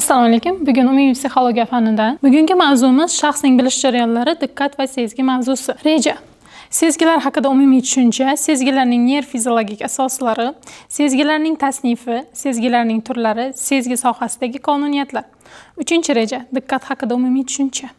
Assalomu alaykum. Bugun umumiy psixologiya fanidan. Bugungi mavzumuz shaxsning bilish jarayonlari, diqqat va sezgi mavzusi. Reja. Sezgilar haqida umumiy tushuncha, sezgilarning nerv fiziologik asoslari, sezgilarning tasnifi, sezgilarning turlari, sezgi sohasidagi qonuniyatlar. 3-reja. Diqqat haqida umumiy tushuncha.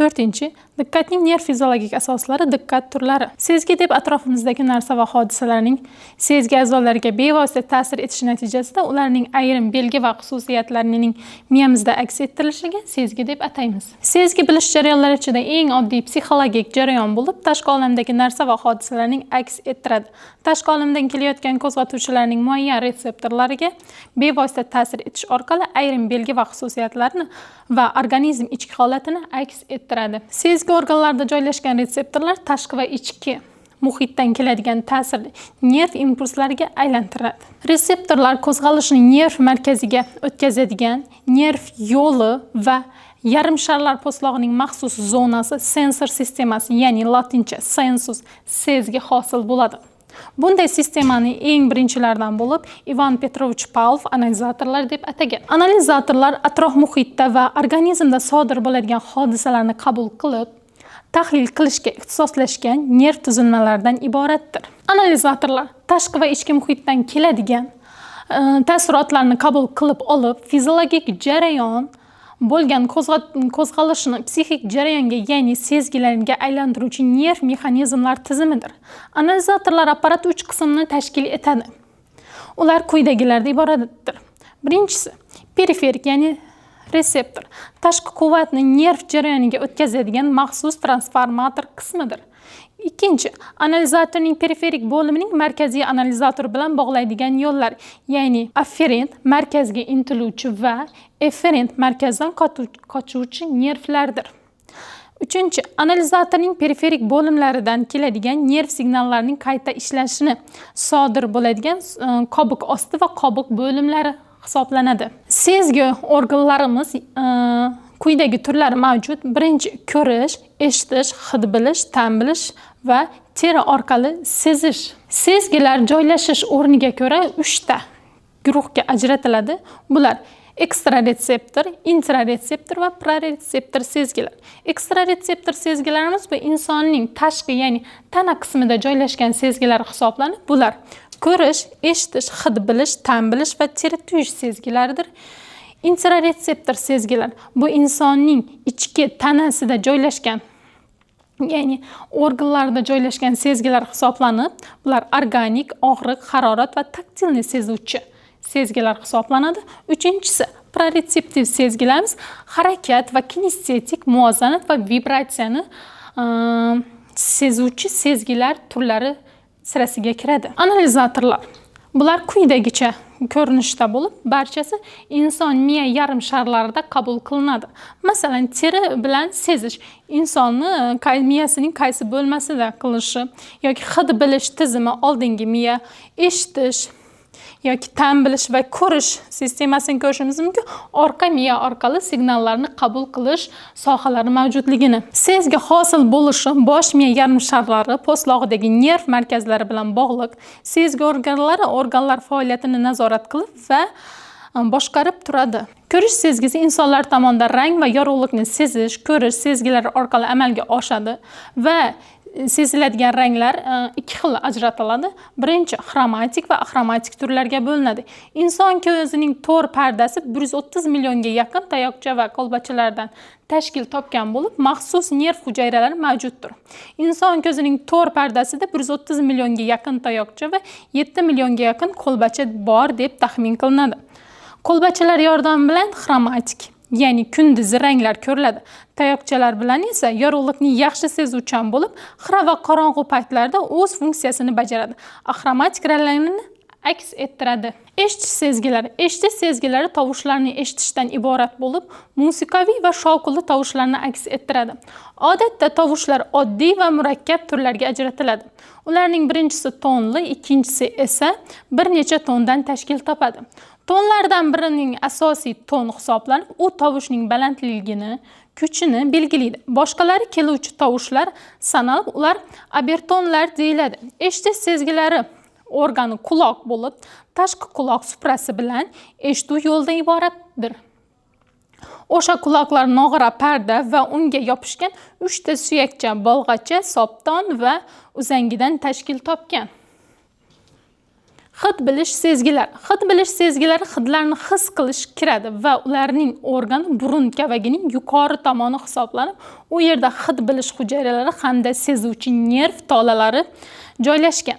4. Diqqatning nerv fiziologik asoslari, diqqat turlari. Sezgi deb atrofimizdagi narsa va hodisalarning sezgi a'zolariga bevosita ta'sir etishi natijasida ularning ayrim belgi va xususiyatlarining miyamizda aks ettirilishiga sezgi deb ataymiz. Sezgi bilish jarayonlari ichida eng oddiy psixologik jarayon bo'lib, tashqi olamdagi narsa va hodisalarning aks ettiradi. Tashqi olamdan kelayotgan qo'zg'atuvchilarning muayyan retseptorlariga bevosita ta'sir etish orqali ayrim belgi va xususiyatlarni va organizm ichki holatini aks ettiradi. Sezgi organlarida joylashgan retseptorlar tashqi va ichki muhitdan keladigan ta'sirli nerv impulslariga aylantiradi. Retseptorlar qo'zg'alishni nerv markaziga o'tkazadigan nerv yo'li va yarim sharlar po'stlog'ining maxsus zonasi sensor sistemasi, ya'ni latincha sensus, sezgi hosil bo'ladi. Bunday sistemani eng birinchilardan bo'lib Ivan Petrovich Pavlov analizatorlar deb atagan. Analizatorlar atrof muhitda va organizmda sodir bo'ladigan hodisalarni qabul qilib, tahlil qilishga ixtisoslashgan nerv tuzilmalaridan iboratdir. Analizatorlar tashqi va ichki muhitdan keladigan taassurotlarni qabul qilib olib, fiziologik jarayon bo'lgan qo'zg'alishni psixik jarayonga, ya'ni sezgilarga aylantiruvchi nerv mexanizmlar tizimidir. Analizatorlar apparati 3 qismni tashkil etadi. Ular quyidagilardan iboratdir. Birinchisi periferik, ya'ni reseptor, tashqi quvvatni nerv jarayoniga o'tkazadigan maxsus transformator qismidir. Ikkinchi, analizatorning periferik bo'limining markaziy analizator bilan bog'laydigan yo'llar, ya'ni afferent markazga intiluvchi va efferent markazdan qochuvchi nervlardir. Uchinchi, analizatorning periferik bo'limlaridan keladigan nerv signallarining qayta ishlashini sodir bo'ladigan qobiq osti va qobiq bo'limlari hisoblanadi. Sezgi organlarimiz quyidagi turlari mavjud. Birinchi, ko'rish, eshitish, hid bilish, ta'm bilish va teri orqali sezish. Sezgilar joylashish o'rniga ko'ra 3 ta guruhga ajratiladi. Bular ekstraretseptor, intraretseptor va proretseptor sezgilar. Ekstraretseptor sezgilarimiz bu insonning tashqi, ya'ni tana qismida joylashgan sezgilar hisoblanib, bular ko'rish, eshitish, hid bilish, ta'm bilish va teri tuyish sezgilaridir. Intraretseptor sezgilar bu insonning ichki tanasida joylashgan, ya'ni organlarda joylashgan sezgilar hisoblanib, bular organik, og'riq, harorat va taktilni sezuvchi sezgilar hisoblanadi. Uchinchisi proretseptiv sezgilarimiz harakat va kinestetik muvozanat va vibratsiyani sezuvchi sezgilar turlari sirasiga kiradi. Analizatorlar bular quyidagicha ko'rinishda bo'lib, barchasi inson miya yarim sharlarida qabul qilinadi. Masalan, teri bilan sezish insonni miyasining qaysi bo'lmasida qilishi yoki hid bilish tizimi oldingi miya, eshitish yoki ta'm bilish va ko'rish sistemasini ko'rishimiz mumkin. Orqa miya orqali signallarni qabul qilish sohalari mavjudligini. Sezgi hosil bo'lishi bosh miya yarim sharlari po'stlog'idagi nerv markazlari bilan bog'liq. Sezgi organlar faoliyatini nazorat qilib va boshqarib turadi. Ko'rish sezgisi insonlar tomonidan rang va yorug'likni sezish, ko'rish sezgilari orqali amalga oshadi va seziladigan ranglar 2 xil ajratiladi. Birinchi, xromatik va axromatik turlarga bo'linadi. Inson ko'zining to'r pardasi 130 millionga yaqin tayoqcha va qalbachalardan tashkil topgan bo'lib, maxsus nerv hujayralari mavjuddir. Inson ko'zining to'r pardasida 130 millionga yaqin tayoqcha va 7 millionga yaqin qalbacha bor deb taxmin qilinadi. Qalbachalar yordami bilan xromatik, ya'ni kunduzi ranglar ko'riladi. Tayoqchalar bilan esa yorug'likni yaxshi sezuvchan bo'lib, xira va qorong'u paytlarda o'z funksiyasini bajaradi. Axromatik ranglarni aks ettiradi. Eshitish sezgilari. Eshitish sezgilari tovushlarni eshitishdan iborat bo'lib, musiqiy va shovqinli tovushlarni aks ettiradi. Odatda tovushlar oddiy va murakkab turlarga ajratiladi. Ularning birinchisi tonli, ikkinchisi esa bir necha tondan tashkil topadi. Tonlardan birining asosiy ton hisoblanib, u tovushning balandligini, kuchini belgilaydi. Boshqalari keluvchi tovushlar sanalib, ular obertonlar deyiladi. Eshitish sezgilari organi quloq bo'lib, tashqi quloq suprasi bilan eshituv yo'lidan iboratdir. O'sha quloqlar nog'ora parda va unga yopishgan 3 ta suyakcha, bolg'acha, sopton va uzangidan tashkil topgan. Hid bilish sezgilari. Hid bilish sezgilari hidlarni his qilish kiradi va ularning organi burun kavagining yuqori tomoni hisoblanib, u yerda hid bilish hujayralari hamda sezuvchi nerv tolalari joylashgan.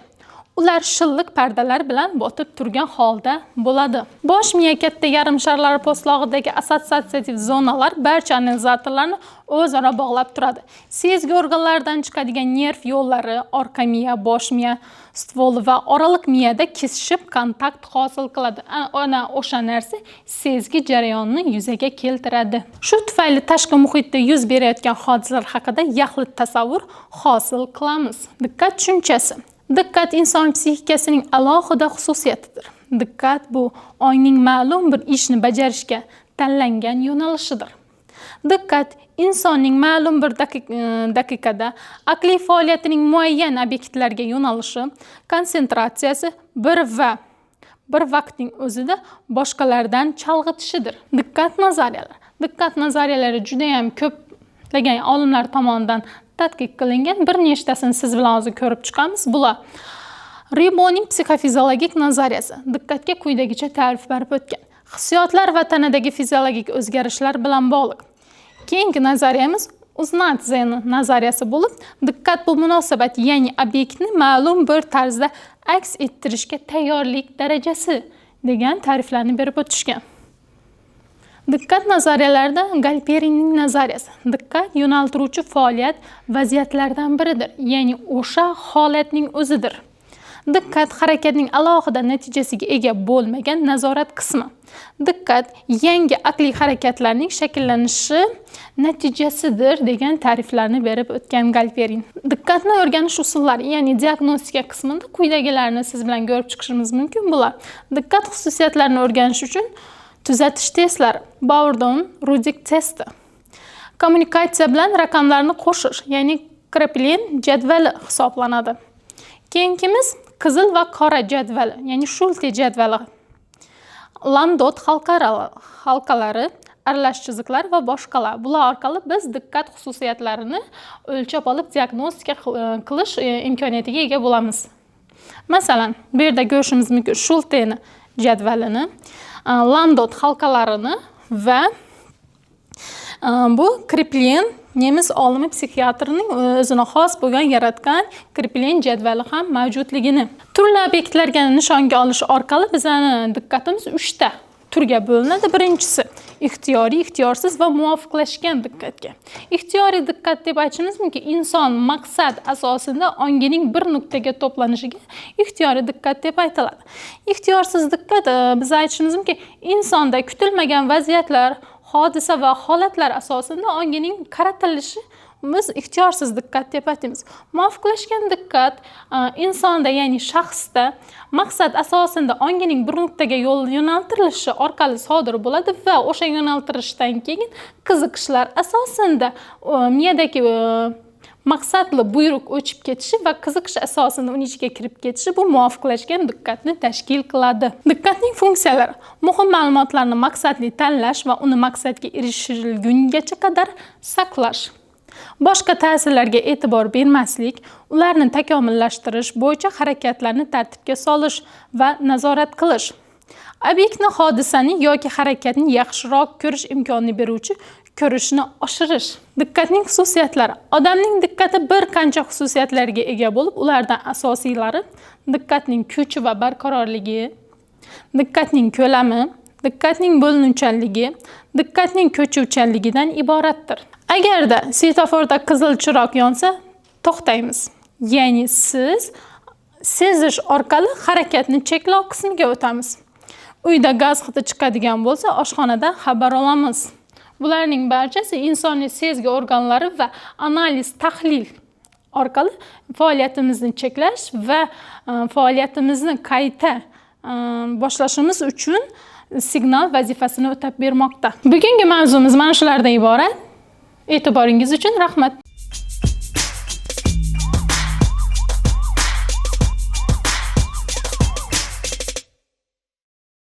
Ular shilliq pardalar bilan botib turgan holda bo'ladi. Bosh miya katta yarim sharlari po'stlog'idagi assotsiativ zonalar barcha analizatorlarni o'zaro bog'lab turadi. Sezgi organlaridan chiqadigan nerv yo'llari orqa miya, bosh miya stvoli va oraliq miyada kesishib kontakt hosil qiladi. Ana o'sha narsa sezgi jarayonini yuzaga keltiradi. Shu tufayli tashqi muhitda yuz berayotgan hodisalar haqida yaxlit tasavvur hosil qilamiz. Diqqat tushunchasi. Diqqat inson psixikasining alohida xususiyatidir. Diqqat bu ongning ma'lum bir ishni bajarishga tanlangan yo'nalishidir. Diqqat insonning ma'lum bir daqiqada aqliy faoliyatining muayyan obyektlarga yo'nalishi, konsentratsiyasi bir vaqtning o'zida boshqalardan chalg'itishidir. Diqqat nazariyalari. Diqqat nazariyalari juda ham ko'plagan olimlar tomonidan tadqiq qilingan. Bir nechtasini siz bilan hozir ko'rib chiqamiz. Bular Ribonning psixofiziologik nazariyasi. Diqqatga quyidagicha ta'rif berib o'tgan. Hissiyotlar va tanadagi fiziologik o'zgarishlar bilan bog'liq. Keyingi nazariyamiz Uznadzeyn nazariyasi bo'lib, diqqat bu munosabat, ya'ni obyektni ma'lum bir tarzda aks ettirishga tayyorlik darajasi degan ta'riflarni berib o'tishgan. Diqqat nazariyalarida Galperinning nazariyasi. Diqqat yo'naltiruvchi faoliyat vaziyatlardan biridir, ya'ni o'sha holatning o'zidir. Diqqat harakatning alohida natijasiga ega bo'lmagan nazorat qismi. Diqqat yangi aqliy harakatlarning shakllanishi natijasidir degan ta'riflarni berib o'tgan Galperin. Diqqatni o'rganish usullari, ya'ni diagnostika qismida quyidagilarni siz bilan ko'rib chiqishimiz mumkin. Bular diqqat xususiyatlarini o'rganish uchun tuzatish testlari, Bourdon-Rudik testi. Kommunikatsiya bilan raqamlarni qo'shish, ya'ni Kraepelin jadvali hisoblanadi. Keyingimiz qizil va qora jadvali, ya'ni Schulte jadvali. Landot halqalari, aralash chiziqlar va boshqalar. Bular orqali biz diqqat xususiyatlarini o'lchab olib diagnostika qilish imkoniyatiga ega bo'lamiz. Masalan, bu yerda ko'rishimiz mumkin Schulteni jadvalini, Landot halqalarini va bu Kraepelin nemis olimi psixiatrining o'zini xos bo'lgan yaratgan Kraepelin jadvali ham mavjudligini. Turli obyektlarga nishonga olish orqali bizning diqqatimiz 3 ta turga bo'linadi. Birinchisi ixtiyoriy, ixtiyorsiz va muvofiqlashgan diqqatga. Ixtiyoriy diqqat deb aytishimiz mumkin, inson maqsad asosida ongining bir nuqtaga to'planishiga ixtiyoriy diqqat deb aytiladi. Ixtiyorsiz diqqat biz aytishimiz mumkin, insonda kutilmagan vaziyatlar, hodisa va holatlar asosida ongining qaratilishi biz ixtiyorsiz diqqat deb aytamiz. Muvofiqlashgan diqqat insonda, ya'ni shaxsda maqsad asosida ongining bir nuqtaga yo'naltirilishi orqali sodir bo'ladi va o'sha yo'naltirishdan keyin qiziqishlar asosida miyadagi maqsadli buyruq o'chib ketishi va qiziqish asosida uning ichiga kirib ketishi bu muvofiqlashgan diqqatni tashkil qiladi. Diqqatning funksiyalari: muhim ma'lumotlarni maqsadli tanlash va uni maqsadga erishilgungacha qadar saqlash. Boshqa ta'sirlarga e'tibor bermaslik, ularni takomillashtirish bo'yicha harakatlarni tartibga solish va nazorat qilish. Obyektni, hodisani yoki harakatni yaxshiroq ko'rish imkonini beruvchi ko'rishni oshirish. Diqqatning xususiyatlari. Odamning diqqati bir qancha xususiyatlarga ega bo'lib, ulardan asosiylari diqqatning kuchi va barqarorligi, diqqatning ko'lami, diqqatning bo'linuvchanligi, diqqatning ko'chuvchanligidan iboratdir. Agarda svetoforda qizil chiroq yonsa, to'xtaymiz. Ya'ni siz sezish orqali harakatni cheklov qismiga o'tamiz. Uyda gaz hidi chiqadigan bo'lsa, oshxonada xabar olamiz. Bularning barchasi insoniy sezgi organlari va analiz, tahlil orqali faoliyatimizni cheklash va faoliyatimizni qayta boshlashimiz uchun signal vazifasini o'tab bermoqda. Bugungi mavzumiz mana shulardan iborat. E'tiboringiz uchun rahmat.